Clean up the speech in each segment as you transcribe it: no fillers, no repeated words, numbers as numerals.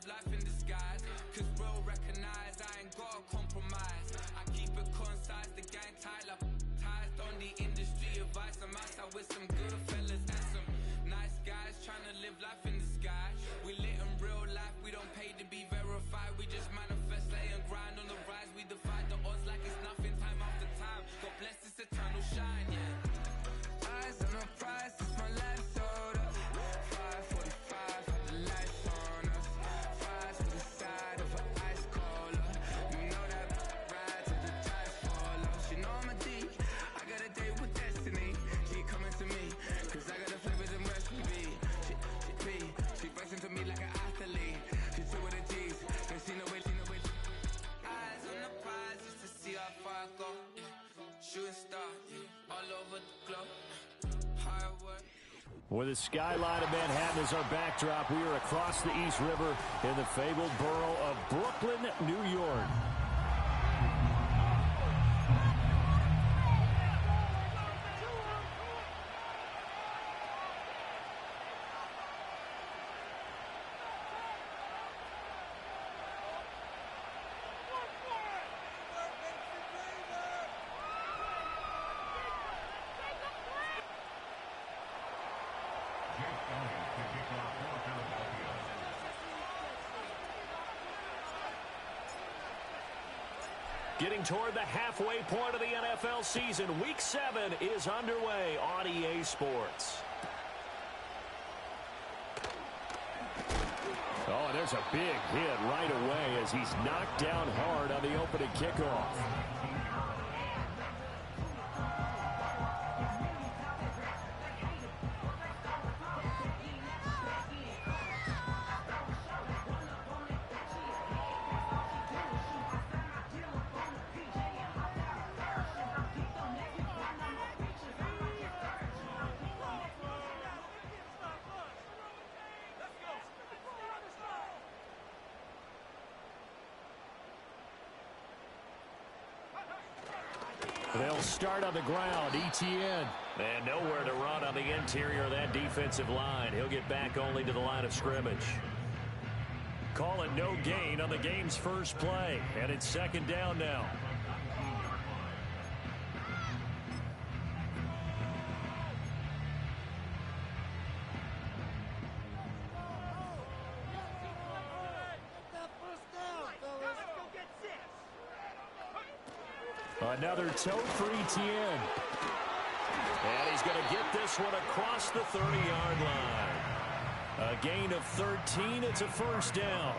live life in disguise. Cause real recognize I ain't gotta compromise. I keep it concise, the gang tight like ties. On the industry advice, I'm outside with some good fellas and some nice guys trying to live life in the sky. We lit in real life, we don't pay to be verified. We just manifest, lay and grind on the rise. We defy the odds like it's nothing, time after time. God bless this eternal shine, yeah. Eyes on the prize, it's my life sold up. 5:45, got the lights on us. Fries to the side of an ice cola. You know that ride till the tires fall off. She know I'm a D, I got a date with destiny. She coming to me, cause I got the flavors and recipe. She fights into me like an athlete. She two with the G's, and she know it. Eyes on the prize just to see how far I go. Shooting star, all over the globe. Hard work. With the skyline of Manhattan as our backdrop, we are across the East River in the fabled borough of Brooklyn, New York. Getting toward the halfway point of the NFL season, Week 7 is underway on EA Sports. Oh, and there's a big hit right away as he's knocked down hard on the opening kickoff. They'll start on the ground. Etienne. And nowhere to run on the interior of that defensive line. He'll get back only to the line of scrimmage. Call it no gain on the game's first play. And it's second down now. Another tote for Etienne. And he's going to get this one across the 30-yard line. A gain of 13. It's a first down.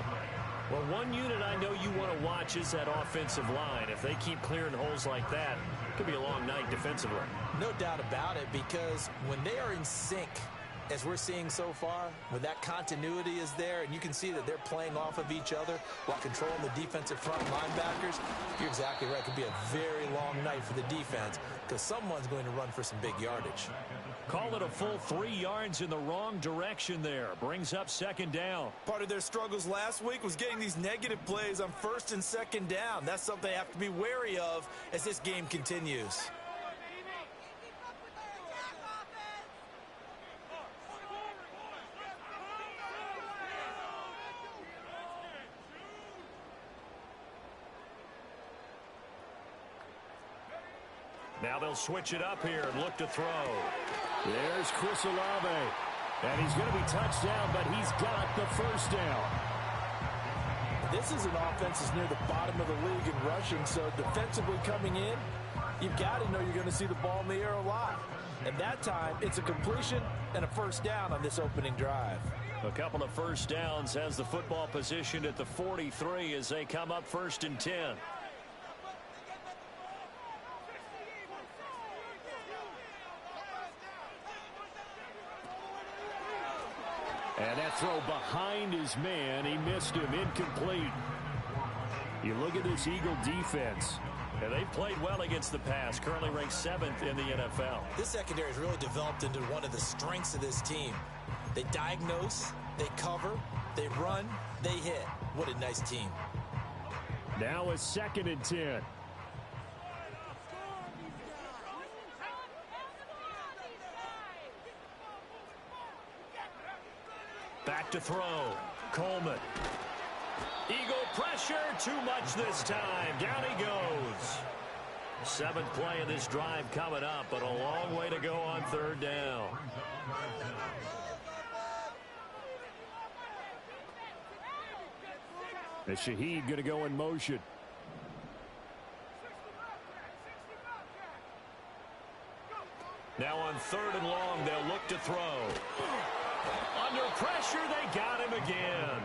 Well, one unit I know you want to watch is that offensive line. If they keep clearing holes like that, it could be a long night defensively. No doubt about it, because when they are in sync, as we're seeing so far, when that continuity is there, and you can see that they're playing off of each other while controlling the defensive front linebackers, you're exactly right. It could be a very long night for the defense because someone's going to run for some big yardage. Call it a full 3 yards in the wrong direction there. Brings up second down. Part of their struggles last week was getting these negative plays on first and second down. That's something they have to be wary of as this game continues. Now they'll switch it up here and look to throw. There's Chris Olave. And he's going to be touched down, but he's got the first down. This is an offense that's near the bottom of the league in rushing, so defensively coming in, you've got to know you're going to see the ball in the air a lot. And that time, it's a completion and a first down on this opening drive. A couple of first downs has the football positioned at the 43 as they come up first and 10. And that throw behind his man, he missed him, incomplete. You look at this Eagle defense, and they've played well against the pass, currently ranked 7th in the NFL. This secondary has really developed into one of the strengths of this team. They diagnose, they cover, they run, they hit. What a nice team. Now a second and 10. Back to throw. Coleman. Eagle pressure, too much this time. Down he goes. 7th play of this drive coming up, but a long way to go on 3rd down. And Shaheed going to go in motion. Now on 3rd and long, they'll look to throw. Under pressure, they got him again.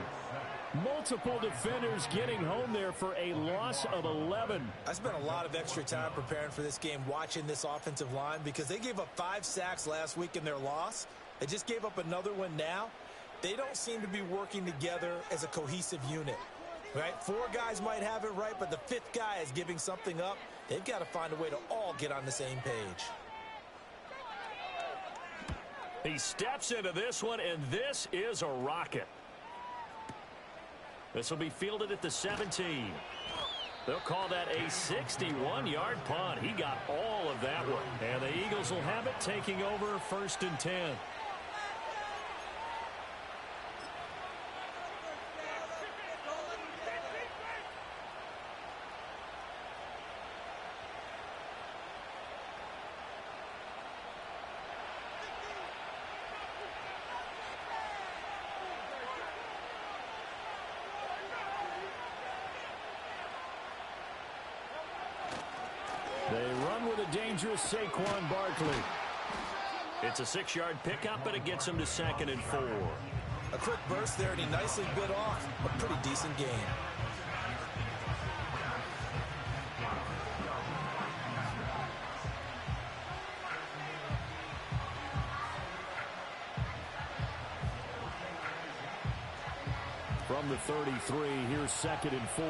Multiple defenders getting home there for a loss of 11. I spent a lot of extra time preparing for this game, watching this offensive line, because they gave up 5 sacks last week in their loss. They just gave up another one now. They don't seem to be working together as a cohesive unit. Right? 4 guys might have it right, but the 5th guy is giving something up. They've got to find a way to all get on the same page. He steps into this one, and this is a rocket. This will be fielded at the 17. They'll call that a 61-yard punt. He got all of that one. And the Eagles will have it, taking over 1st and 10. They run with a dangerous Saquon Barkley. It's a 6-yard pickup, but it gets him to 2nd and 4. A quick burst there, and he nicely bit off a pretty decent gain. From the 33, here's 2nd and 4.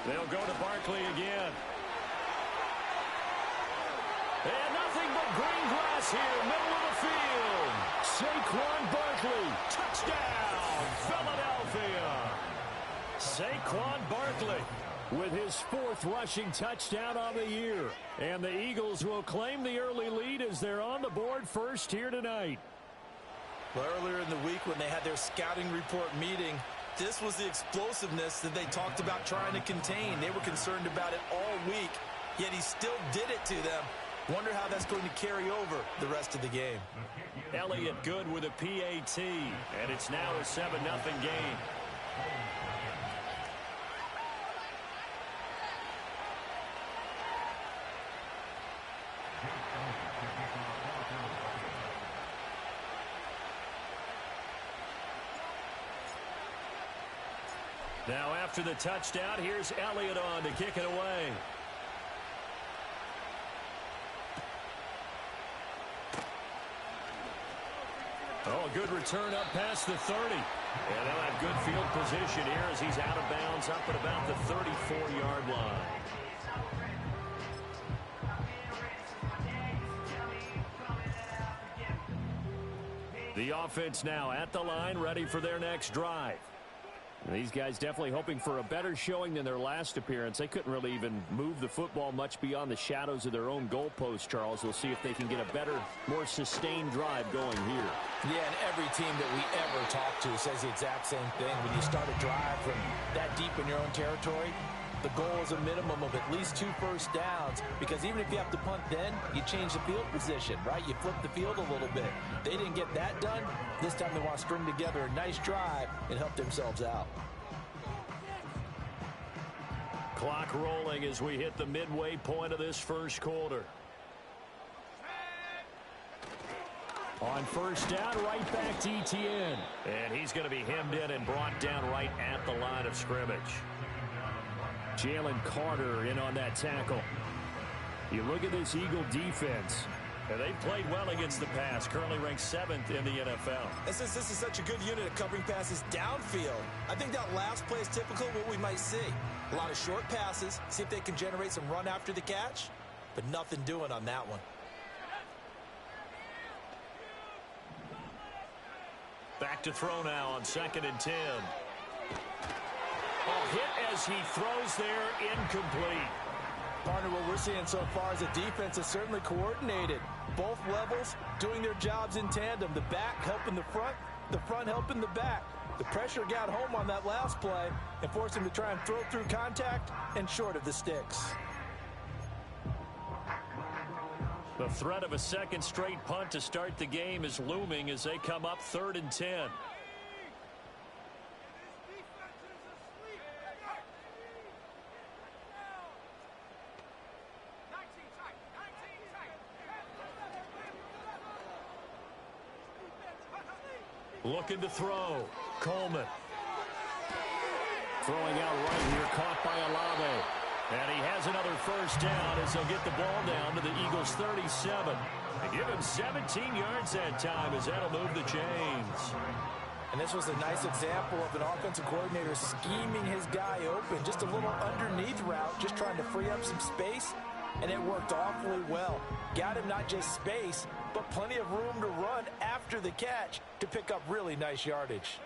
They'll go to Barkley again. And nothing but green grass here, middle of the field. Saquon Barkley. Touchdown, Philadelphia. Saquon Barkley with his 4th rushing touchdown on the year. And the Eagles will claim the early lead as they're on the board first here tonight. Well, earlier in the week when they had their scouting report meeting, this was the explosiveness that they talked about trying to contain. They were concerned about it all week, yet he still did it to them. Wonder how that's going to carry over the rest of the game. Elliott good with a PAT, and it's now a 7-0 game. Now after the touchdown, here's Elliott on to kick it away. Oh, a good return up past the 30. And they'll have good field position here as he's out of bounds up at about the 34-yard line. The offense now at the line, ready for their next drive. And these guys definitely hoping for a better showing than their last appearance. They couldn't really even move the football much beyond the shadows of their own goalpost, Charles. We'll see if they can get a better, more sustained drive going here. Yeah, and every team that we ever talk to says the exact same thing. When you start a drive from that deep in your own territory, the goal is a minimum of at least 2 first downs, because even if you have to punt then, you change the field position, right? You flip the field a little bit. They didn't get that done. This time they want to string together a nice drive and help themselves out. Clock rolling as we hit the midway point of this first quarter. On first down, right back to Etienne. And he's going to be hemmed in and brought down right at the line of scrimmage. Jalen Carter in on that tackle. You look at this Eagle defense. And they've played well against the pass, currently ranked 7th in the NFL. And since this is such a good unit of covering passes downfield, I think that last play is typical of what we might see. A lot of short passes, see if they can generate some run after the catch, but nothing doing on that one. Back to throw now on 2nd and 10. Oh, hit as he throws there, incomplete. Partner, what we're seeing so far is a defense is certainly coordinated. Both levels doing their jobs in tandem. The back helping the front helping the back. The pressure got home on that last play and forced him to try and throw through contact and short of the sticks. The threat of a second straight punt to start the game is looming as they come up 3rd and 10. Looking to throw. Coleman. Throwing out right here, caught by Olave. And he has another first down as they'll get the ball down to the Eagles' 37. They give him 17 yards that time as that'll move the chains. And this was a nice example of an offensive coordinator scheming his guy open. Just a little underneath route, just trying to free up some space. And it worked awfully well. Got him not just space, but plenty of room to run after the catch to pick up really nice yardage.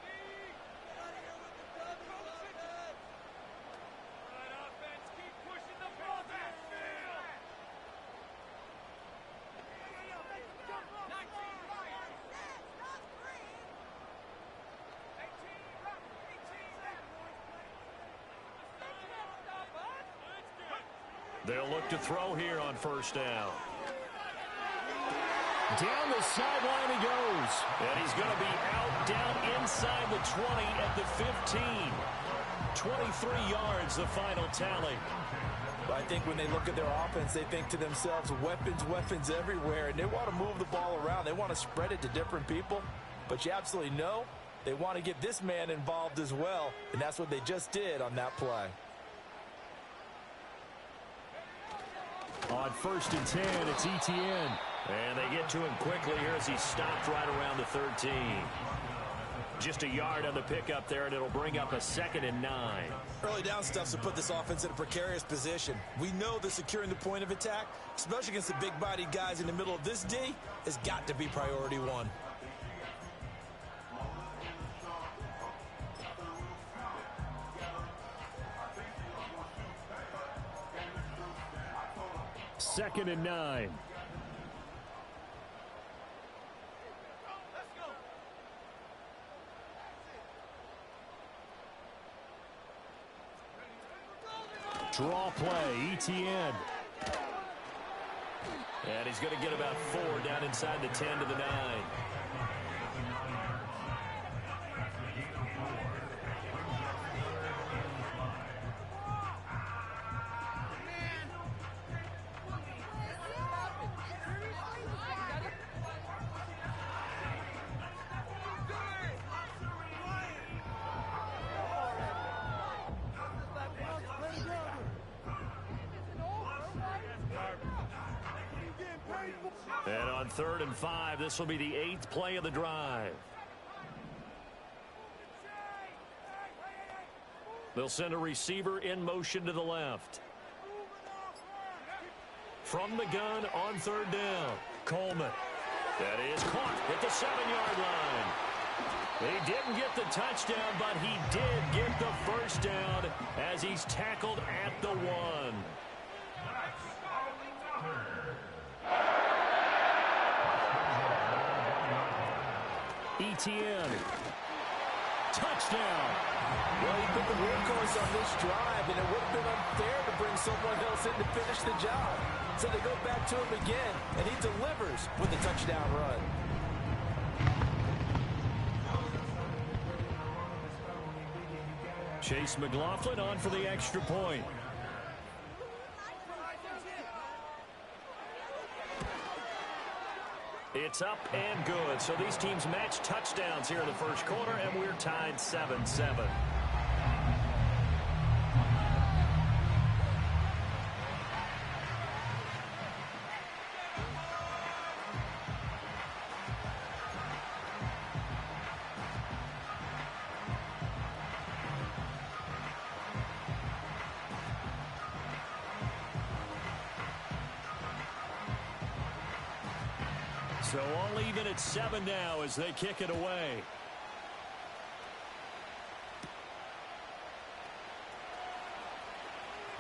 They'll look to throw here on first down. Down the sideline he goes. And he's going to be out down inside the 20 at the 15. 23 yards, the final tally. I think when they look at their offense, they think to themselves, weapons everywhere, and they want to move the ball around. They want to spread it to different people, but you absolutely know they want to get this man involved as well, and that's what they just did on that play. On 1st and 10, it's Etienne. And they get to him quickly here as he stopped right around the 13. Just a yard on the pickup there, and it'll bring up a 2nd and 9. Early down stuff to put this offense in a precarious position. We know that securing the point of attack, especially against the big-bodied guys in the middle of this D, has got to be priority one. Second and 9. Draw play, Etienne. And he's going to get about 4 down inside the 10 to the 9. And on 3rd and 5, this will be the 8th play of the drive. They'll send a receiver in motion to the left. From the gun on 3rd down, Coleman. That is caught at the 7-yard line. He didn't get the touchdown, but he did get the first down as he's tackled at the 1. Etienne. Touchdown. Well, he put the workhorse on this drive, and it would have been unfair to bring someone else in to finish the job. So they go back to him again, and he delivers with a touchdown run. Chase McLaughlin on for the extra point. It's up and good. So these teams match touchdowns here in the first quarter, and we're tied 7-7. So all even at 7 now as they kick it away.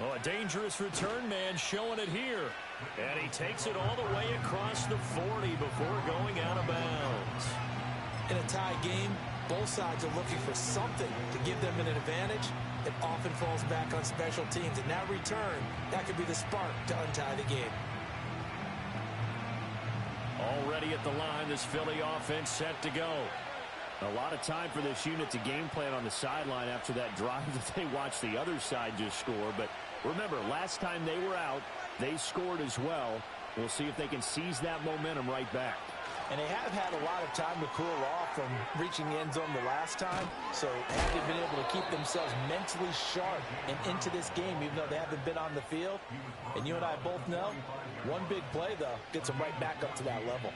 Oh, a dangerous return man showing it here. And he takes it all the way across the 40 before going out of bounds. In a tie game, both sides are looking for something to give them an advantage. It often falls back on special teams. And that return, that could be the spark to untie the game. Already at the line, this Philly offense set to go. A lot of time for this unit to game plan on the sideline after that drive that they watched the other side just score. But remember, last time they were out, they scored as well. We'll see if they can seize that momentum right back. And they have had a lot of time to cool off from reaching the end zone the last time. So have they been able to keep themselves mentally sharp and into this game, even though they haven't been on the field? And you and I both know, one big play, though, gets them right back up to that level.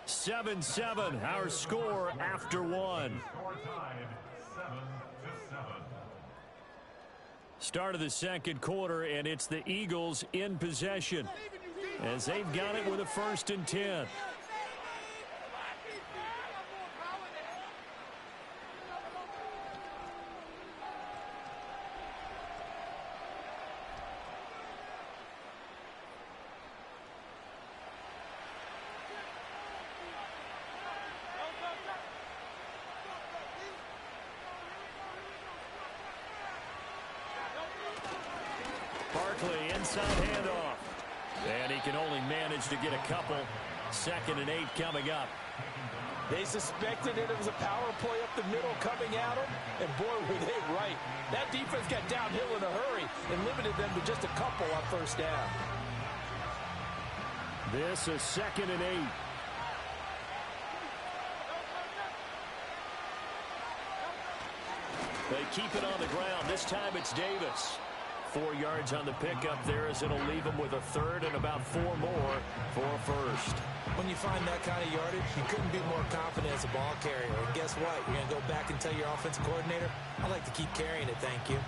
7-7, our score after one. Start of the second quarter, and it's the Eagles in possession as they've got it with a 1st and 10. Inside handoff. And he can only manage to get a couple. 2nd and 8 coming up. They suspected that it was a power play up the middle coming at them. And boy, were they right. That defense got downhill in a hurry and limited them to just a couple on 1st down. This is 2nd and 8. They keep it on the ground. This time it's Davis. 4 yards on the pickup there as it'll leave them with a 3rd and about 4 more for a 1st. When you find that kind of yardage, you couldn't be more confident as a ball carrier. And guess what? You're going to go back and tell your offensive coordinator, I'd like to keep carrying it, thank you.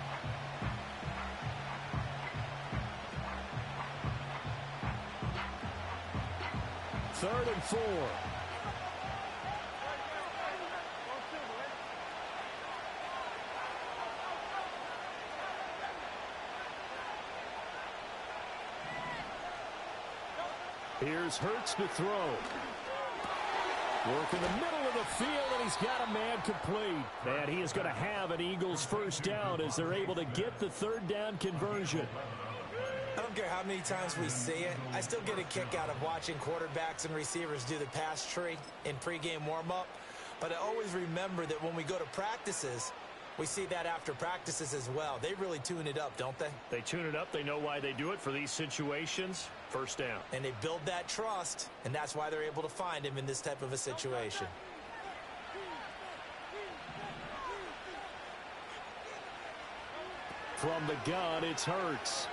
Third and 4. Here's Hurts to throw. Work in the middle of the field, and he's got a man complete. And he is going to have an Eagles 1st down as they're able to get the 3rd down conversion. I don't care how many times we see it. I still get a kick out of watching quarterbacks and receivers do the pass tree in pregame warm-up. But I always remember that when we go to practices, we see that after practices as well. They really tune it up, don't they? They tune it up. They know why they do it for these situations. 1st down. And they build that trust, and that's why they're able to find him in this type of a situation. From the gun, it's Hurts.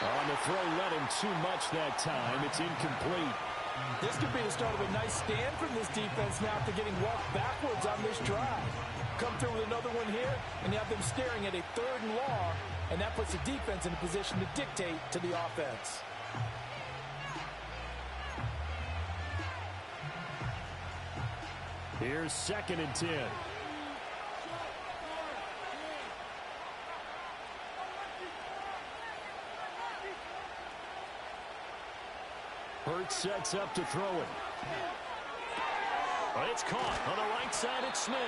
On the throw, let him too much that time. It's incomplete. This could be the start of a nice stand from this defense now after getting walked backwards on this drive. Come through with another one here, and you have them staring at a 3rd and long, and that puts the defense in a position to dictate to the offense. Here's 2nd and 10. Hurts sets up to throw it. But it's caught on the right side. It's Smith.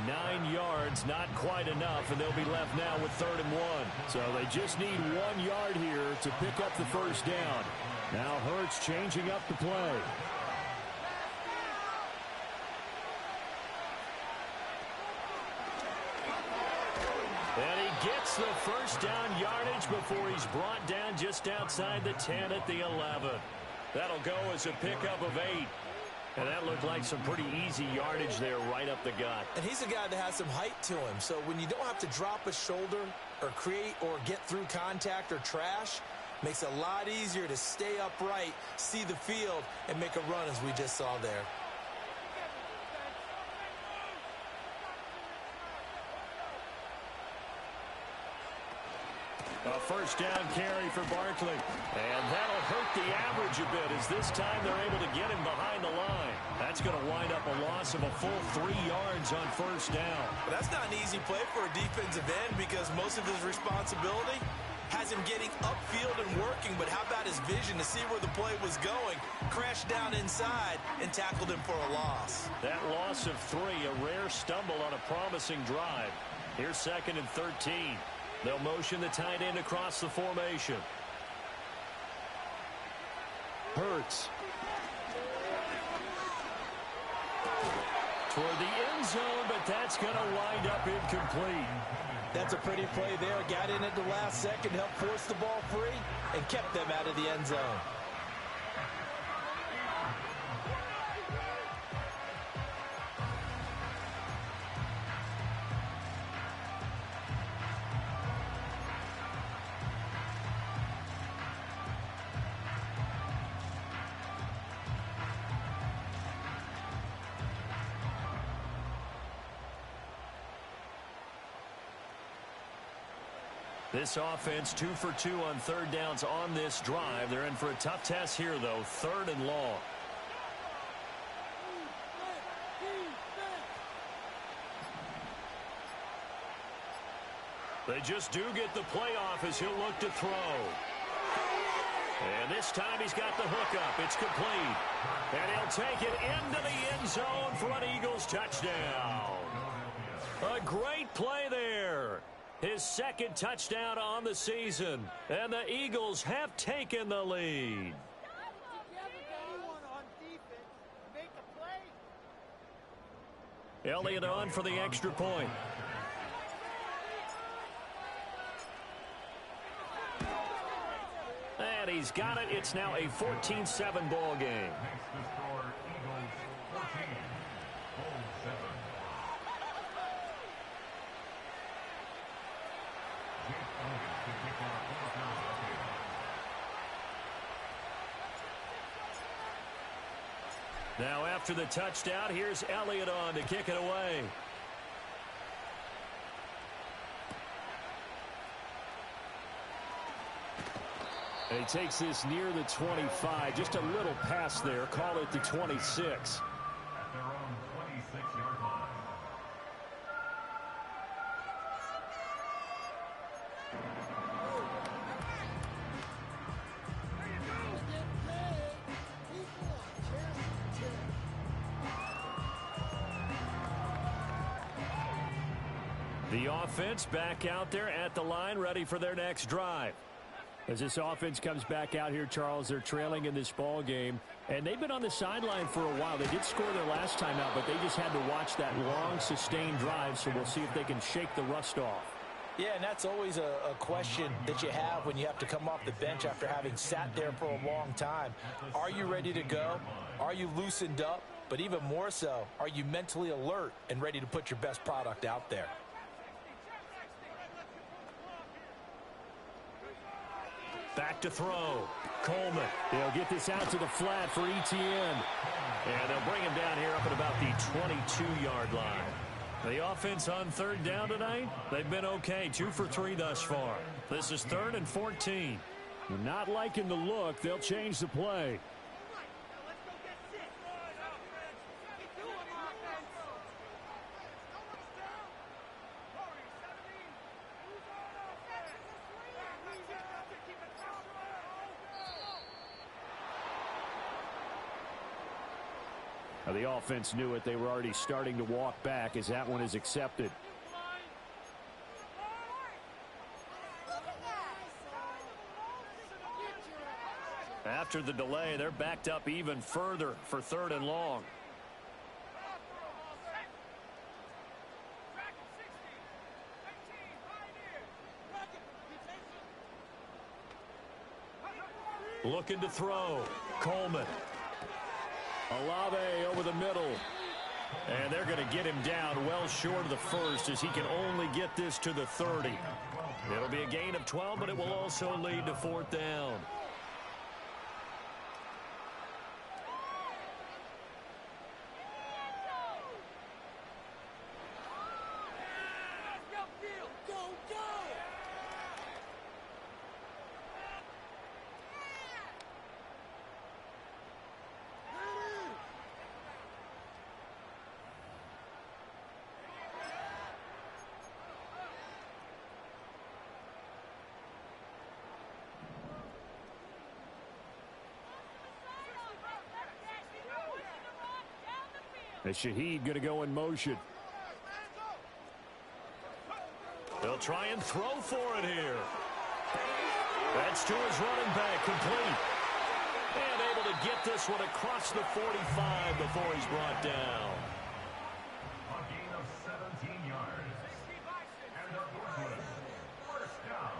9 yards, not quite enough, and they'll be left now with 3rd and 1. So they just need 1 yard here to pick up the 1st down. Now Hurts changing up the play. And he gets the 1st down yardage before he's brought down just outside the 10 at the 11. That'll go as a pickup of 8. And that looked like some pretty easy yardage there right up the gut. And he's a guy that has some height to him. So when you don't have to drop a shoulder or create or get through contact or trash, makes it a lot easier to stay upright, see the field, and make a run as we just saw there. A first down carry for Barkley. And that'll hurt the average a bit as this time they're able to get him behind the line. That's going to wind up a loss of a full 3 yards on first down. Well, that's not an easy play for a defensive end because most of his responsibility has him getting upfield and working, but how about his vision to see where the play was going, crashed down inside, and tackled him for a loss. That loss of 3, a rare stumble on a promising drive. Here's 2nd and 13. They'll motion the tight end across the formation. Hurts. Toward the end zone, but that's going to wind up incomplete. That's a pretty play there. Got in at the last second, helped force the ball free, and kept them out of the end zone. This offense 2 for 2 on third downs on this drive. They're in for a tough test here, though. 3rd and long. They just do get the playoff as he'll look to throw. And this time he's got the hook up. It's complete. And he'll take it into the end zone for an Eagles touchdown. A great play there. His 2nd touchdown on the season. And the Eagles have taken the lead. Elliott on for the extra point. And he's got it. It's now a 14-7 ball game. Now after the touchdown, here's Elliott on to kick it away. And he takes this near the 25. Just a little pass there. Call it the 26. The offense back out there at the line, ready for their next drive. As this offense comes back out here, Charles, they're trailing in this ball game, and they've been on the sideline for a while. They did score their last time out, but they just had to watch that long, sustained drive, so we'll see if they can shake the rust off. Yeah, and that's always a question that you have when you have to come off the bench after having sat there for a long time. Are you ready to go? Are you loosened up? But even more so, are you mentally alert and ready to put your best product out there? Back to throw. Coleman. They'll get this out to the flat for Etienne. And they'll bring him down here up at about the 22-yard line. The offense on third down tonight, they've been okay. 2 for 3 thus far. This is 3rd and 14. Not liking the look. They'll change the play. The offense knew it. They were already starting to walk back as that one is accepted. After the delay, they're backed up even further for 3rd and long. Looking to throw. Coleman. Olave over the middle. And they're going to get him down well short of the first as he can only get this to the 30. It'll be a gain of 12, but it will also lead to 4th down. As Shaheed going to go in motion. They'll try and throw for it here. That's to his running back, complete. And able to get this one across the 45 before he's brought down. A gain of 17 yards. And a first down.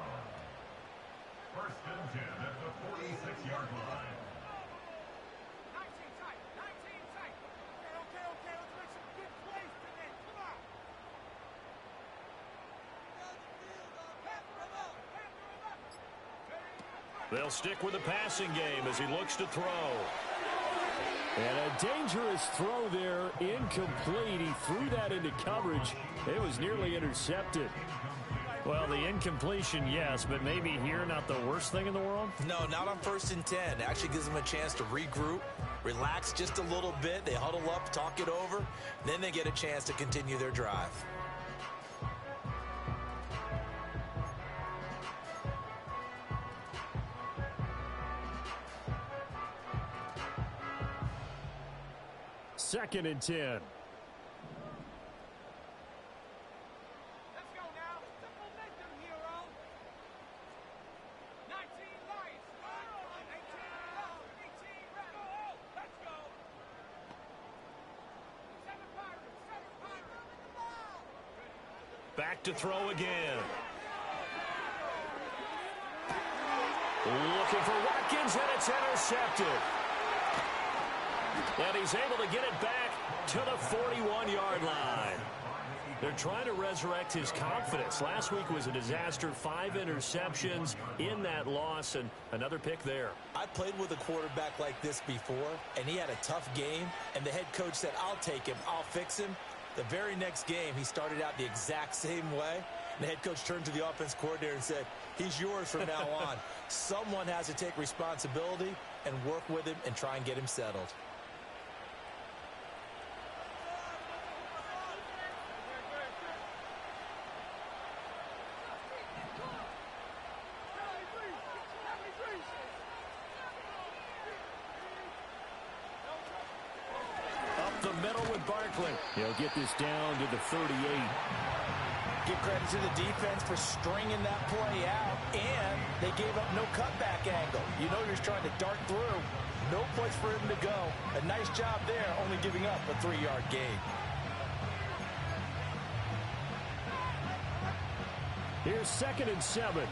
First and 10 at the 46-yard line. 19 tight. 19 tight. Okay. Let's make some good plays today. Come on. They'll stick with the passing game as he looks to throw. And a dangerous throw there, incomplete. He threw that into coverage. It was nearly intercepted. Well, the incompletion, yes, but maybe here not the worst thing in the world? No, not on first and 10. Actually gives them a chance to regroup, relax just a little bit. They huddle up, talk it over, then they get a chance to continue their drive. Second and 10. Let's go now. Some momentum, hero. 19 Lions. 18 left. 18 left. Let's go. 7 Pirates. Back to throw again. Looking for Watkins, and it's intercepted. And he's able to get it back to the 41-yard line. They're trying to resurrect his confidence. Last week was a disaster. 5 interceptions in that loss, and another pick there. I played with a quarterback like this before, and he had a tough game, and the head coach said, I'll take him, I'll fix him. The very next game, he started out the exact same way. And the head coach turned to the offense coordinator and said, he's yours from now on. Someone has to take responsibility and work with him and try and get him settled. He'll get this down to the 38. Give credit to the defense for stringing that play out, and they gave up no cutback angle. You know you're trying to dart through. No place for him to go. A nice job there, only giving up a 3-yard gain. Here's second and 7.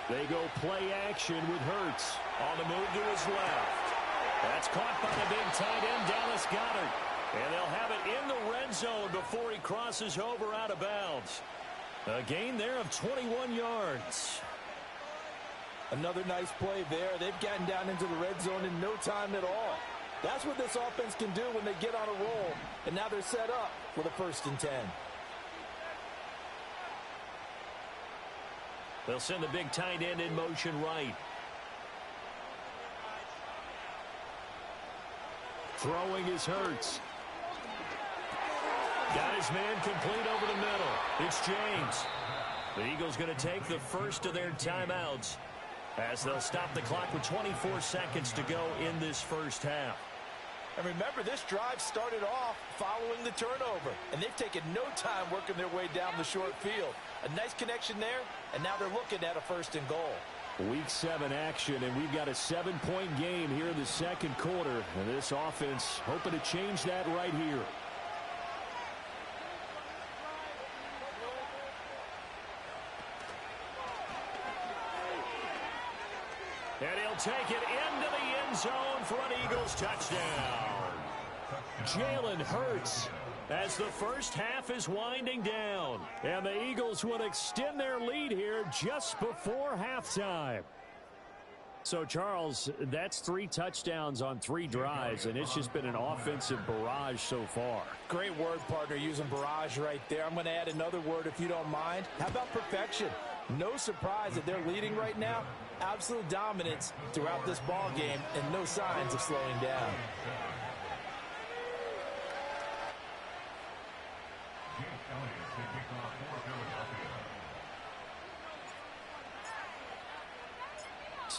They go play action with Hurts. On the move to his left. That's caught by the big tight end, Dallas Goedert. And they'll have it in the red zone before he crosses over out of bounds. A gain there of 21 yards. Another nice play there. They've gotten down into the red zone in no time at all. That's what this offense can do when they get on a roll. And now they're set up with a first and 10. They'll send the big tight end in motion right. Throwing is Hurts. Got his man complete over the middle. It's James. The Eagles going to take the first of their timeouts as they'll stop the clock with 24 seconds to go in this first half. And remember, this drive started off following the turnover, and they've taken no time working their way down the short field. A nice connection there, and now they're looking at a first and goal. Week 7 action, and we've got a 7-point game here in the second quarter. And this offense hoping to change that right here. And he'll take it into the end zone for an Eagles touchdown. Jalen Hurts as the first half is winding down. And the Eagles would extend their lead here just before halftime. So, Charles, that's 3 touchdowns on 3 drives, and it's just been an offensive barrage so far. Great word, partner, using barrage right there. I'm going to add another word if you don't mind. How about perfection? No surprise that they're leading right now. Absolute dominance throughout this ball game and no signs of slowing down.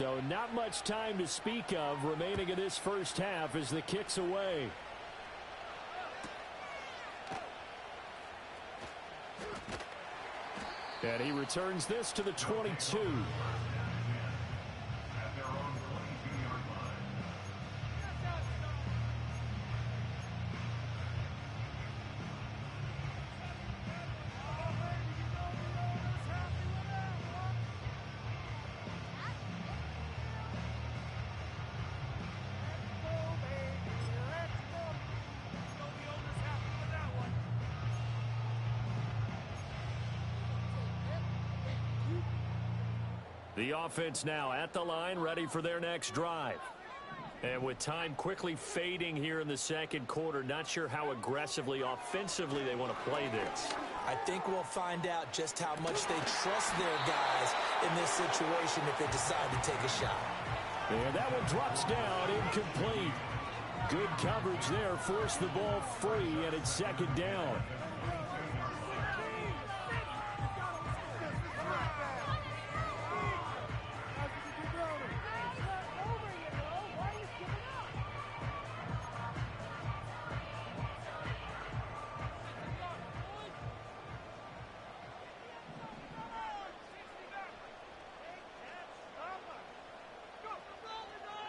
So not much time to speak of remaining in this first half as the kick's away. And he returns this to the 22. The offense now at the line, ready for their next drive. And with time quickly fading here in the second quarter, not sure how aggressively, offensively they want to play this. I think we'll find out just how much they trust their guys in this situation if they decide to take a shot. And that one drops down, incomplete. Good coverage there, forced the ball free, and it's second down.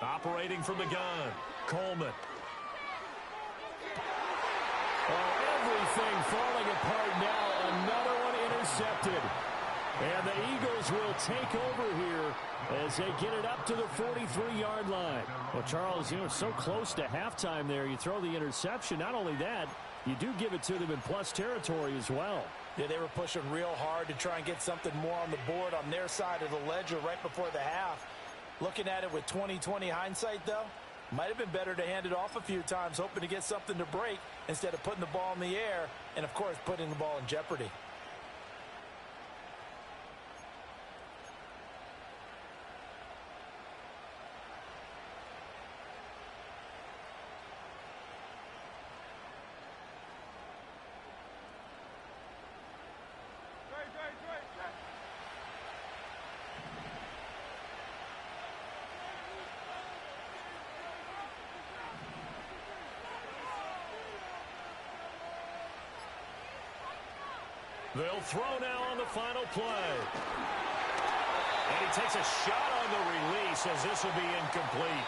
Operating from the gun, Coleman. Oh, everything falling apart now. Another one intercepted. And the Eagles will take over here as they get it up to the 43-yard line. Well, Charles, so close to halftime there. You throw the interception. Not only that, you do give it to them in plus territory as well. Yeah, they were pushing real hard to try and get something more on the board on their side of the ledger right before the half. Looking at it with 20/20 hindsight, though, might have been better to hand it off a few times, hoping to get something to break instead of putting the ball in the air and, of course, putting the ball in jeopardy. They'll throw now on the final play. And he takes a shot on the release as this will be incomplete.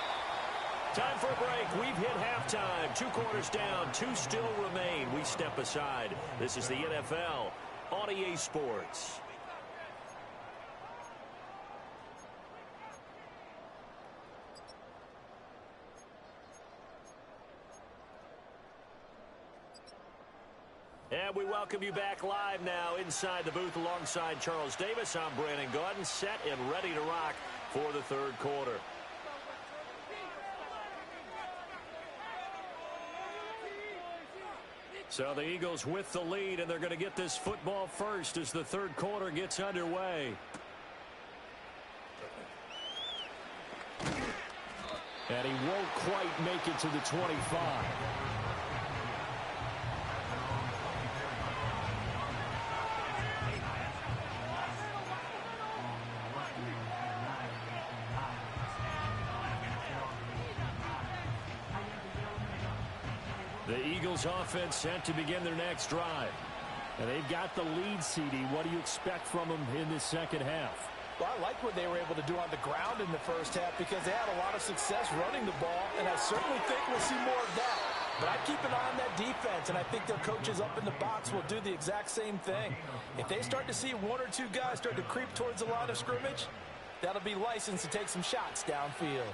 Time for a break. We've hit halftime. 2 quarters down. 2 still remain. We step aside. This is the NFL on EA Sports. And we welcome you back live now inside the booth alongside Charles Davis. I'm Brandon Gaudin, set and ready to rock for the third quarter. So the Eagles with the lead, and they're going to get this football first as the third quarter gets underway. And he won't quite make it to the 25. The Eagles offense set to begin their next drive. And they've got the lead, CD. What do you expect from them in this second half? Well, I like what they were able to do on the ground in the first half because they had a lot of success running the ball, and I certainly think we'll see more of that. But I keep an eye on that defense, and I think their coaches up in the box will do the exact same thing. If they start to see 1 or 2 guys start to creep towards the line of scrimmage, that'll be licensed to take some shots downfield.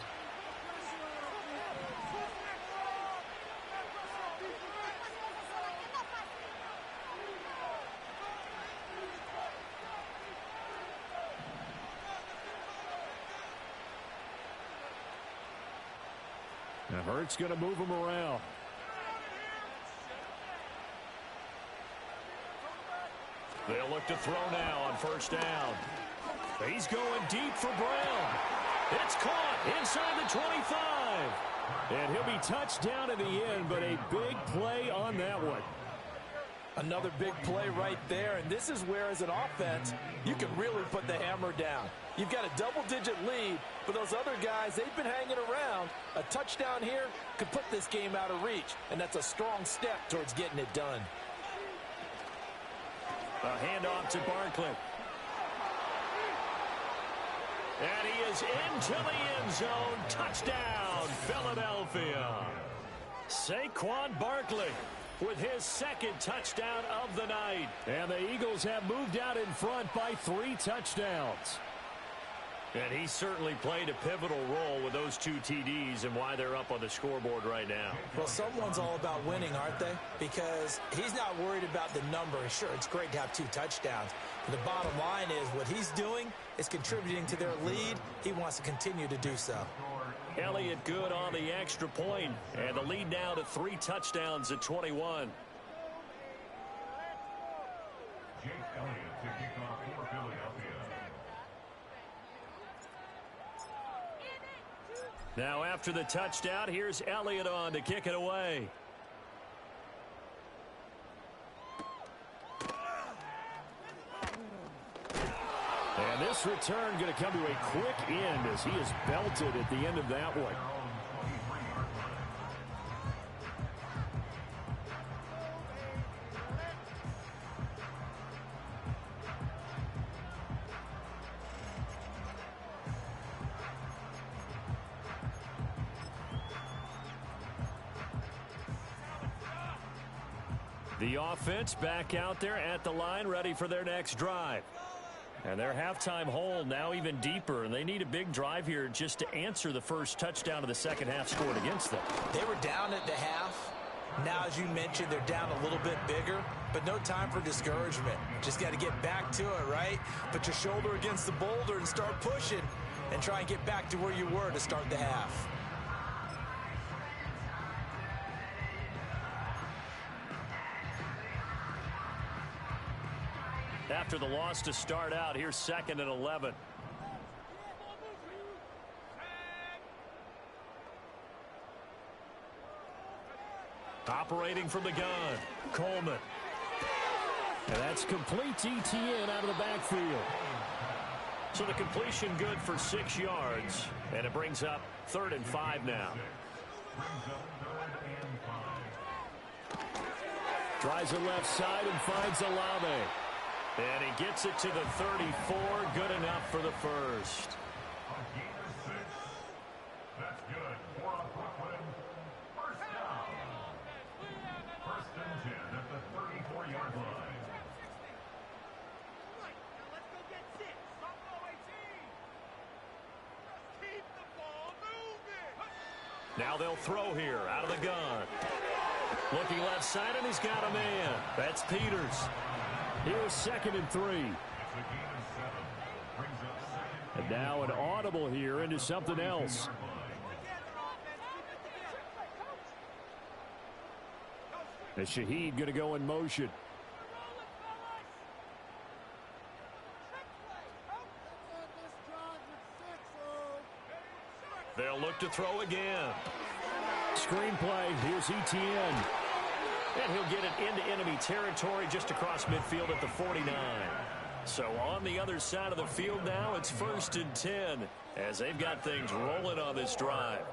Now Hurts going to move him around. They'll look to throw now on first down. He's going deep for Brown. It's caught inside the 25. And he'll be touched down in the end, but a big play on that one. Another big play right there, and this is where, as an offense, you can really put the hammer down. You've got a double-digit lead, but those other guys, they've been hanging around. A touchdown here could put this game out of reach, and that's a strong step towards getting it done. A handoff to Barkley. And he is into the end zone. Touchdown, Philadelphia. Saquon Barkley with his second touchdown of the night. And the Eagles have moved out in front by 3 touchdowns. And he certainly played a pivotal role with those 2 TDs and why they're up on the scoreboard right now. Well, someone's all about winning, aren't they? Because he's not worried about the number. Sure, it's great to have 2 touchdowns. But the bottom line is what he's doing is contributing to their lead. He wants to continue to do so. Elliott good on the extra point, and the lead now to 3 touchdowns at 21. Jake Elliott to kick off for Philadelphia. Now after the touchdown, here's Elliott on to kick it away. And this return going to come to a quick end as he is belted at the end of that one. The offense back out there at the line, ready for their next drive. And their halftime hole now even deeper, and they need a big drive here just to answer the first touchdown of the second half scored against them. They were down at the half. Now, as you mentioned, they're down a little bit bigger, but no time for discouragement. Just got to get back to it, right? Put your shoulder against the boulder and start pushing and try and get back to where you were to start the half. After the loss to start out, here's 2nd and 11. Operating from the gun, Coleman. And that's complete to ETN out of the backfield. So the completion good for 6 yards, and it brings up 3rd and 5 now. Tries the left side and finds Olave. And he gets it to the 34, good enough for the first. That's good for Brooklyn. First down. 1st and 10 at the 34-yard line. Let's go get 6. Buffalo 18. Just keep the ball moving. Now they'll throw here out of the gun. Looking left side, and he's got a man. That's Peters. Here's 2nd and 3. And now an audible here into something else. And Shaheed going to go in motion. They'll look to throw again. Screenplay. Here's ETN. And he'll get it into enemy territory just across midfield at the 49. So on the other side of the field now, it's 1st and 10 as they've got things rolling on this drive.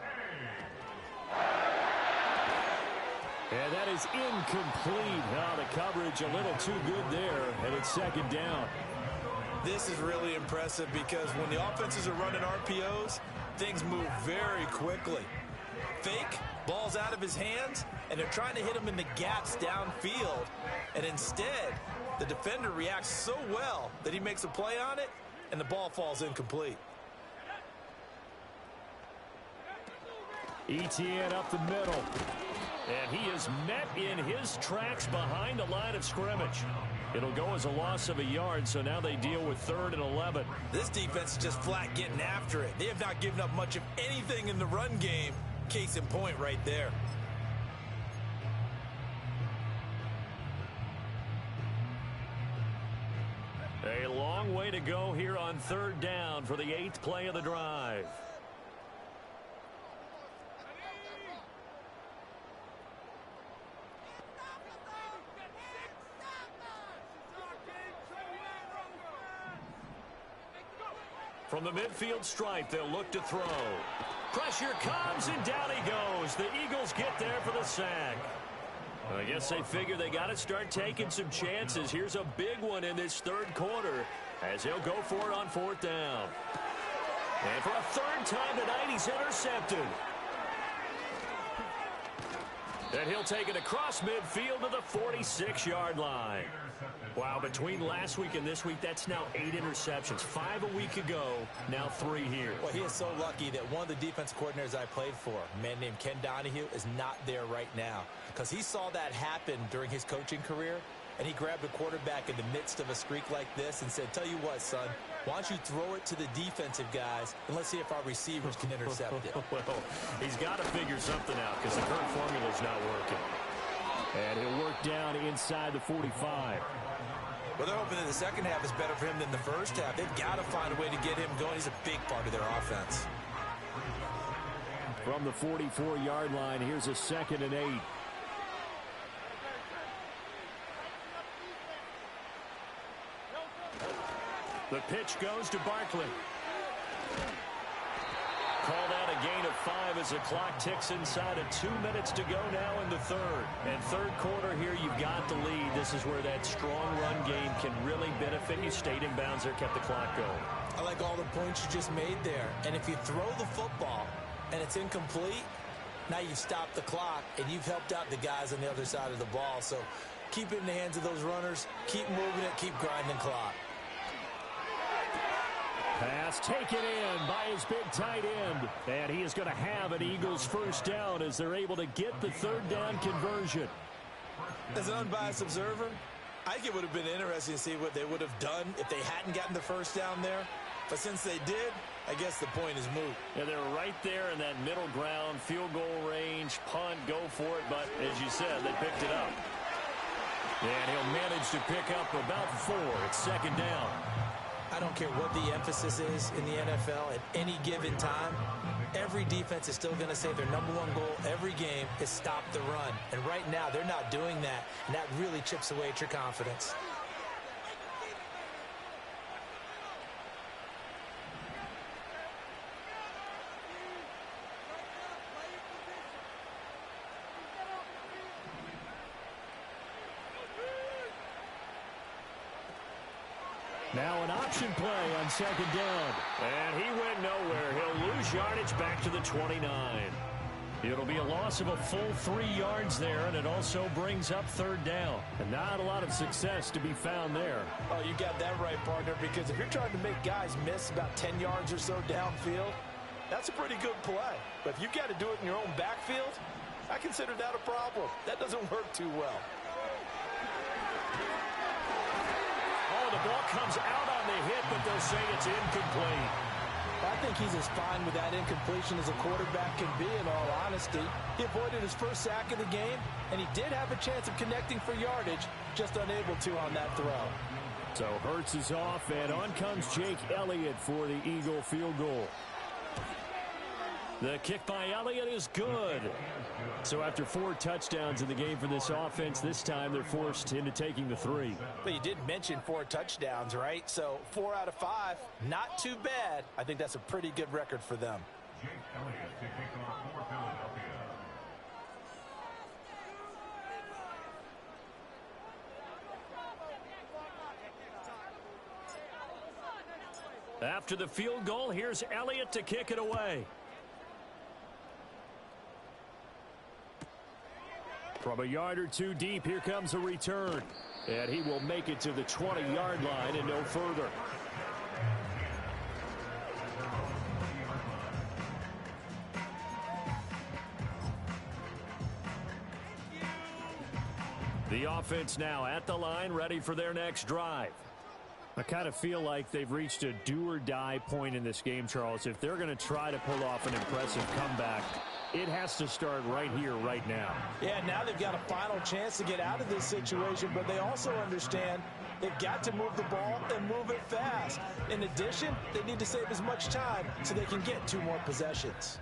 And that is incomplete. Oh, the coverage a little too good there, and it's 2nd down. This is really impressive because when the offenses are running RPOs, things move very quickly. Fake, ball's out of his hands, and they're trying to hit him in the gaps downfield. And instead, the defender reacts so well that he makes a play on it, and the ball falls incomplete. ETN up the middle. And he is met in his tracks behind the line of scrimmage. It'll go as a loss of a yard, so now they deal with 3rd and 11. This defense is just flat getting after it. They have not given up much of anything in the run game. Case in point right there. A long way to go here on 3rd down for the 8th play of the drive. From the midfield stripe, they'll look to throw. Pressure comes, and down he goes. The Eagles get there for the sack. I guess they figure they got to start taking some chances. Here's a big one in this third quarter as he'll go for it on fourth down. And for a third time tonight, he's intercepted. And he'll take it across midfield to the 46-yard line. Wow, between last week and this week, that's now 8 interceptions. 5 a week ago, now 3 here. Well, he is so lucky that one of the defense coordinators I played for, a man named Ken Donahue, is not there right now. Because he saw that happen during his coaching career, and he grabbed a quarterback in the midst of a streak like this and said, tell you what, son, why don't you throw it to the defensive guys, and let's see if our receivers can intercept it. Well, he's got to figure something out because the current formula's not working. And he'll work down inside the 45. Well, they're hoping that the second half is better for him than the first half. They've got to find a way to get him going. He's a big part of their offense. From the 44-yard line, here's a 2nd and 8. The pitch goes to Barkley. Called out a gain of 5 as the clock ticks inside of 2 minutes to go now in the third. And third quarter here, you've got the lead. This is where that strong run game can really benefit you. Stayed in bounds there, kept the clock going. I like all the points you just made there. And if you throw the football and it's incomplete, now you've stopped the clock and you've helped out the guys on the other side of the ball. So keep it in the hands of those runners. Keep moving it. Keep grinding clock. Pass taken in by his big tight end. And he is going to have an Eagles first down as they're able to get the third down conversion. As an unbiased observer, I think it would have been interesting to see what they would have done if they hadn't gotten the first down there. But since they did, I guess the point is moot. Yeah, they're right there in that middle ground, field goal range, punt, go for it. But as you said, they picked it up. And he'll manage to pick up about 4. It's second down. I don't care what the emphasis is in the NFL at any given time. Every defense is still going to say their number one goal every game is stop the run. And right now, they're not doing that, and that really chips away at your confidence. Now an option play on second down. And he went nowhere. He'll lose yardage back to the 29. It'll be a loss of a full 3 yards there, and it also brings up third down. And not a lot of success to be found there. Oh, you got that right, partner, because if you're trying to make guys miss about 10 yards or so downfield, that's a pretty good play. But if you got to do it in your own backfield, I consider that a problem. That doesn't work too well. The ball comes out on the hit, but they'll say it's incomplete. I think he's as fine with that incompletion as a quarterback can be, in all honesty. He avoided his first sack of the game, and he did have a chance of connecting for yardage, just unable to on that throw. So Hurts is off, and on comes Jake Elliott for the Eagle field goal. The kick by Elliott is good. So after 4 touchdowns in the game for this offense, this time they're forced into taking the 3. But you did mention 4 touchdowns, right? So 4 out of 5, not too bad. I think that's a pretty good record for them. Jake Elliott to kick off for Philadelphia. After the field goal, here's Elliott to kick it away. From a yard or 2 deep, here comes a return. And he will make it to the 20-yard line and no further. The offense now at the line, ready for their next drive. I kind of feel like they've reached a do-or-die point in this game, Charles. If they're going to try to pull off an impressive comeback, it has to start right here, right now. Yeah, now they've got a final chance to get out of this situation, but they also understand they've got to move the ball and move it fast. In addition, they need to save as much time so they can get 2 more possessions.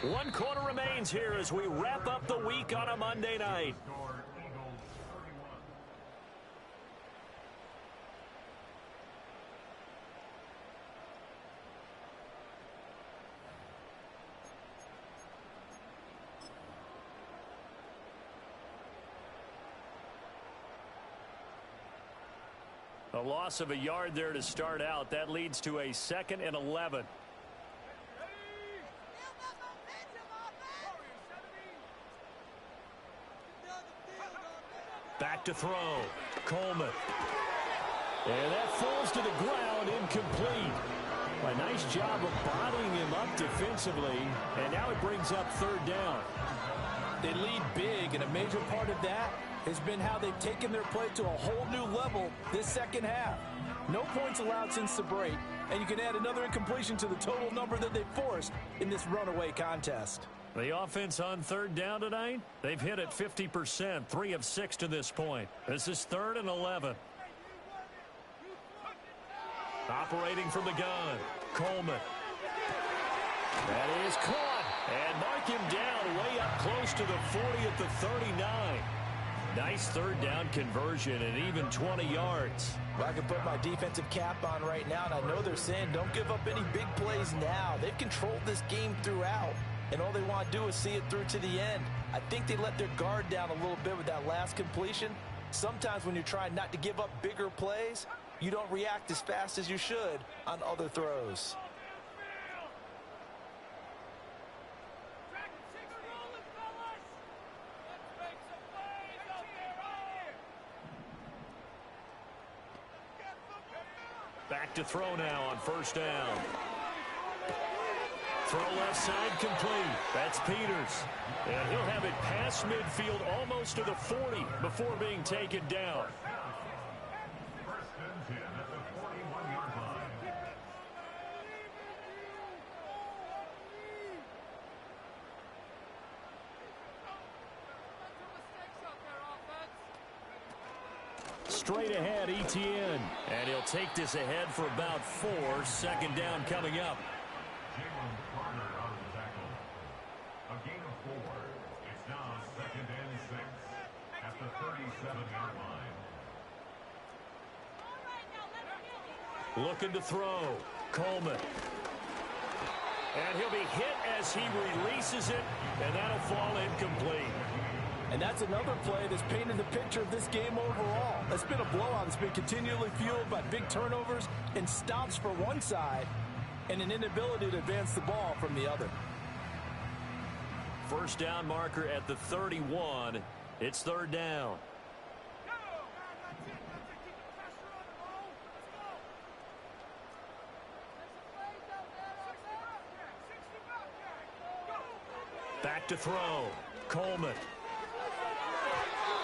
1 quarter remains here as we wrap up the week on a Monday night. A loss of a yard there to start out. That leads to a 2nd and 11. Back to throw. Coleman. And that falls to the ground, incomplete. A nice job of bodying him up defensively, and now it brings up 3rd down. They lead big, and a major part of that has been how they've taken their play to a whole new level this second half. No points allowed since the break, and you can add another incompletion to the total number that they forced in this runaway contest. The offense on 3rd down tonight, they've hit it 50%, 3 of 6 to this point. This is 3rd and 11. Operating from the gun, Coleman. That is caught, and mark him down way up close to the 40 at the 39. Nice 3rd down conversion and even 20 yards. Well, I can put my defensive cap on right now, and I know they're saying don't give up any big plays now. They've controlled this game throughout, and all they want to do is see it through to the end. I think they let their guard down a little bit with that last completion. Sometimes when you're trying not to give up bigger plays, you don't react as fast as you should on other throws. Back to throw now on 1st down. Throw left side complete. That's Peters. And he'll have it past midfield almost to the 40 before being taken down. 1st and 10 at the 41-yard line. Straight ahead, Etienne. And he'll take this ahead for about 4. 2nd down coming up. Jalen Carter on the tackle. A gain of 4. It's now 2nd and 6 at the 37-yard line. Looking to throw. Coleman. And he'll be hit as he releases it, and that'll fall incomplete. And that's another play that's painted the picture of this game overall. It's been a blowout that's been continually fueled by big turnovers and stops for one side and an inability to advance the ball from the other. 1st down marker at the 31. It's 3rd down. Back to throw. Coleman.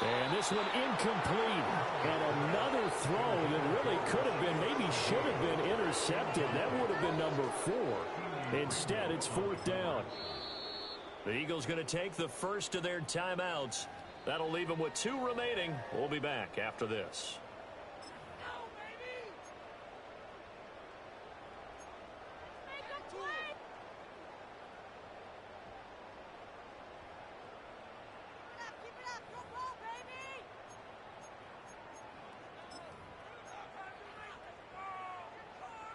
And this one incomplete. And another throw that really could have been, maybe should have been intercepted. That would have been number 4. Instead, it's 4th down. The Eagles going to take the first of their timeouts. That'll leave them with 2 remaining. We'll be back after this.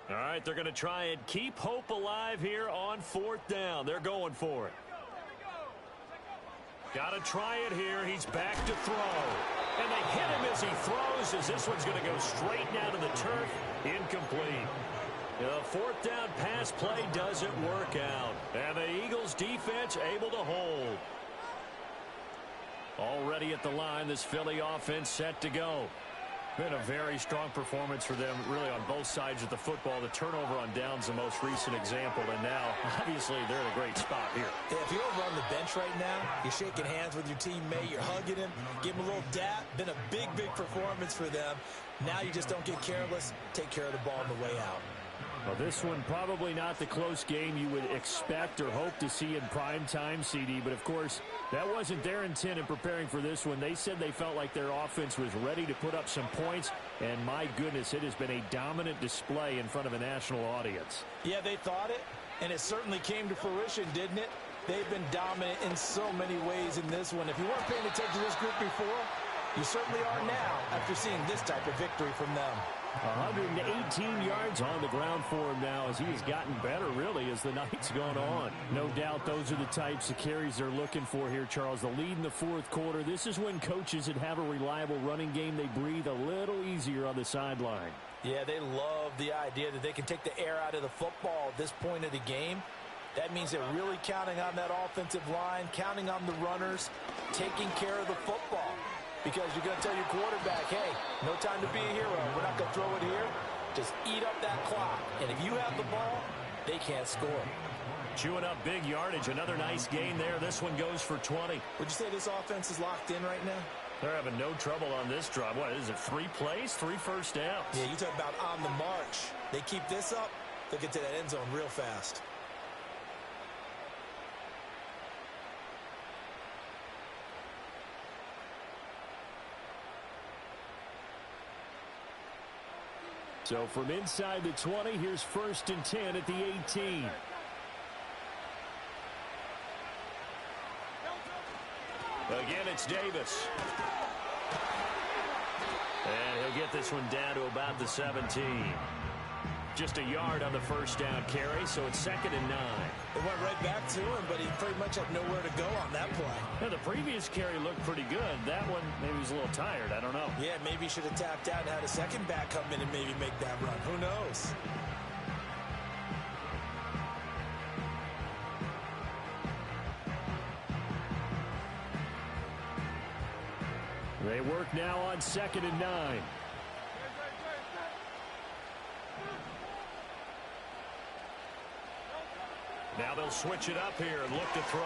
All right, they're going to try and keep hope alive here on 4th down. They're going for it. Got to try it here. He's back to throw. And they hit him as he throws, as this one's going to go straight down to the turf. Incomplete. The 4th down pass play doesn't work out. And the Eagles defense able to hold. Already at the line, this Philly offense set to go. Been a very strong performance for them, really, on both sides of the football. The turnover on downs, the most recent example, and now, obviously, they're in a great spot here. Yeah, if you're over on the bench right now, you're shaking hands with your teammate, you're hugging him, give him a little dap. Been a big, big performance for them. Now you just don't get careless. Take care of the ball on the way out. Well, this one probably not the close game you would expect or hope to see in prime time, CD. But, of course, that wasn't their intent in preparing for this one. They said they felt like their offense was ready to put up some points. And, my goodness, it has been a dominant display in front of a national audience. Yeah, they thought it, and it certainly came to fruition, didn't it? They've been dominant in so many ways in this one. If you weren't paying attention to this group before, You certainly are now after seeing this type of victory from them. 118 yards on the ground for him now as he has gotten better, really, as the night's gone on. No doubt those are the types of carries they're looking for here, Charles. The lead in the fourth quarter. This is when coaches that have a reliable running game, they breathe a little easier on the sideline. Yeah, they love the idea that they can take the air out of the football at this point of the game. That means they're really counting on that offensive line, counting on the runners, taking care of the football. Because you're going to tell your quarterback, hey, no time to be a hero. We're not going to throw it here. Just eat up that clock. And if you have the ball, they can't score. Chewing up big yardage. Another nice gain there. This one goes for 20. Would you say this offense is locked in right now? They're having no trouble on this drive. What is it, 3 plays, 3 first downs? Yeah, you talk about on the march. They keep this up, they'll get to that end zone real fast. So from inside the 20, here's 1st and 10 at the 18. Again, it's Davis. And he'll get this one down to about the 17. Just a yard on the first down carry, so it's 2nd and 9. It went right back to him, but he pretty much had nowhere to go on that play. Now, the previous carry looked pretty good. That one, maybe he was a little tired. I don't know. Yeah, maybe he should have tapped out and had a second back come in and maybe make that run. Who knows? They work now on 2nd and 9. Now they'll switch it up here and look to throw.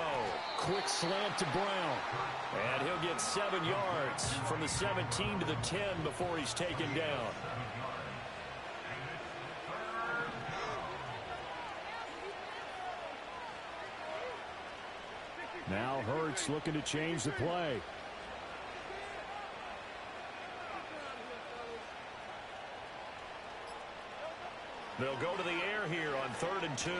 Quick slant to Brown. And he'll get 7 yards from the 17 to the 10 before he's taken down. Now Hurts looking to change the play. They'll go to the air here on 3rd and 2.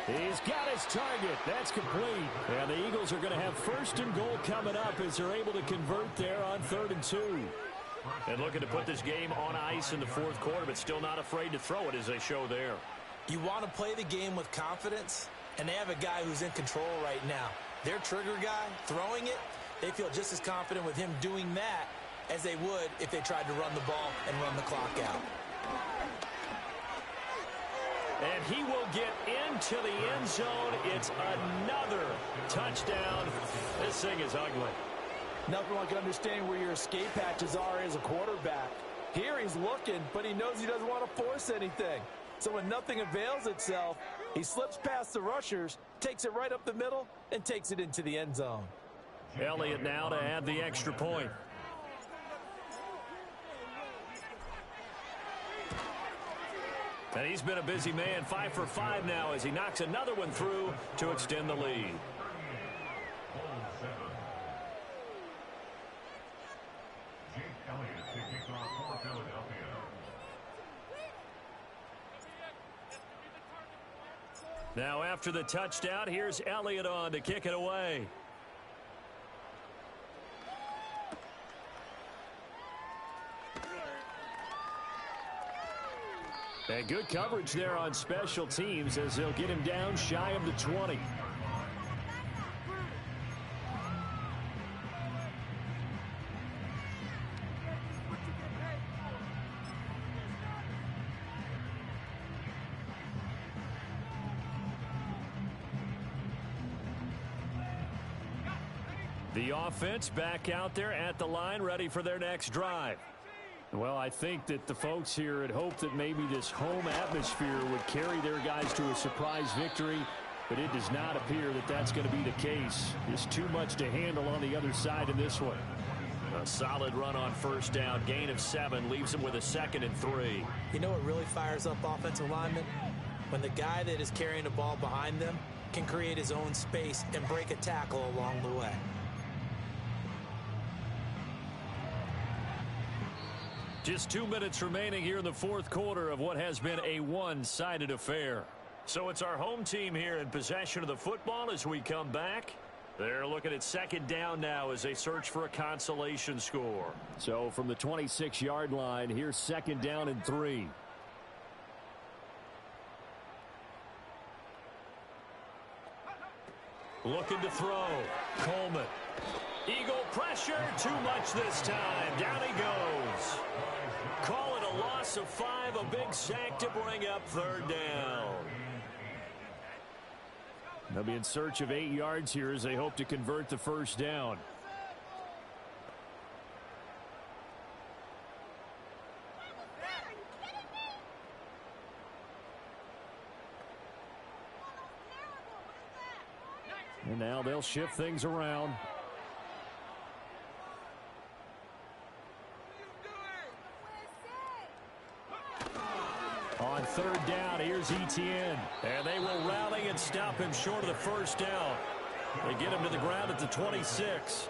He's got his target. That's complete. And the Eagles are going to have 1st and goal coming up as they're able to convert there on 3rd and 2. And looking to put this game on ice in the fourth quarter, but still not afraid to throw it as they show there. You want to play the game with confidence, and they have a guy who's in control right now. Their trigger guy, throwing it, they feel just as confident with him doing that as they would if they tried to run the ball and run the clock out. And he will get into the end zone. It's another touchdown. This thing is ugly. Nothing like understanding where your escape hatches are as a quarterback. Here he's looking, but he knows he doesn't want to force anything. So when nothing avails itself, he slips past the rushers, takes it right up the middle, and takes it into the end zone. Elliott now to add the extra point. And he's been a busy man, 5 for 5 now as he knocks another one through to extend the lead. Now after the touchdown, here's Elliott on to kick it away. And good coverage there on special teams as they'll get him down shy of the 20. The offense back out there at the line, ready for their next drive. Well, I think that the folks here had hoped that maybe this home atmosphere would carry their guys to a surprise victory, but it does not appear that that's going to be the case. There's too much to handle on the other side of this one. A solid run on first down, gain of 7, leaves them with a 2nd and 3. You know what really fires up offensive linemen? When the guy that is carrying the ball behind them can create his own space and break a tackle along the way. Just 2 minutes remaining here in the fourth quarter of what has been a one-sided affair. So it's our home team here in possession of the football as we come back. They're looking at second down now as they search for a consolation score. So from the 26-yard line, here's second down and 3. Looking to throw. Coleman. Eagle pressure. Too much this time. Down he goes. Call it a loss of 5. A big sack to bring up third down. They'll be in search of 8 yards here as they hope to convert the first down. And now they'll shift things around. On third down, here's Etienne. And they will rally and stop him short of the first down. They get him to the ground at the 26.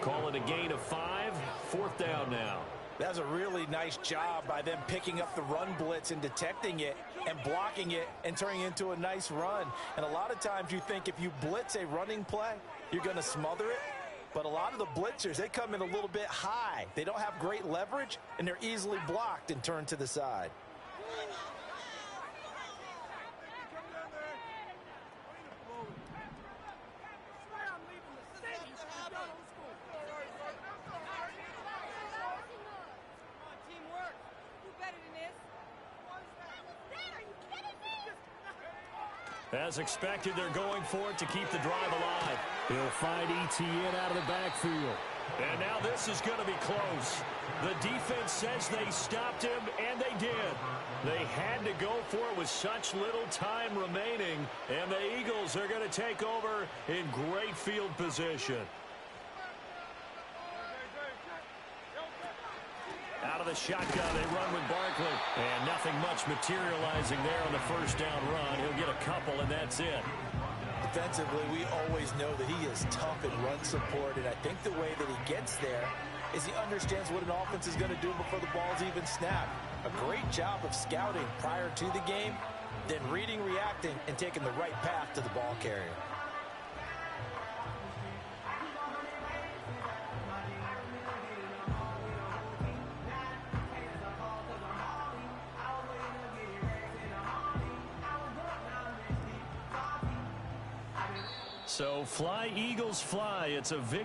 Call it a gain of 5. Fourth down now. That's a really nice job by them picking up the run blitz and detecting it and blocking it and turning it into a nice run. And a lot of times you think if you blitz a running play, you're going to smother it. But a lot of the blitzers, they come in a little bit high. They don't have great leverage, and they're easily blocked and turned to the side. As expected, they're going for it to keep the drive alive. He'll find Etienne out of the backfield. And now this is going to be close. The defense says they stopped him, and they did. They had to go for it with such little time remaining, and the Eagles are going to take over in great field position. Out of the shotgun, they run with Barkley. And nothing much materializing there on the first down run. He'll get a couple, and that's it. Defensively, we always know that he is tough in run support, and I think the way that he gets there is he understands what an offense is going to do before the ball's even snapped. A great job of scouting prior to the game, then reading, reacting, and taking the right path to the ball carrier. So fly, Eagles, fly. It's a victory.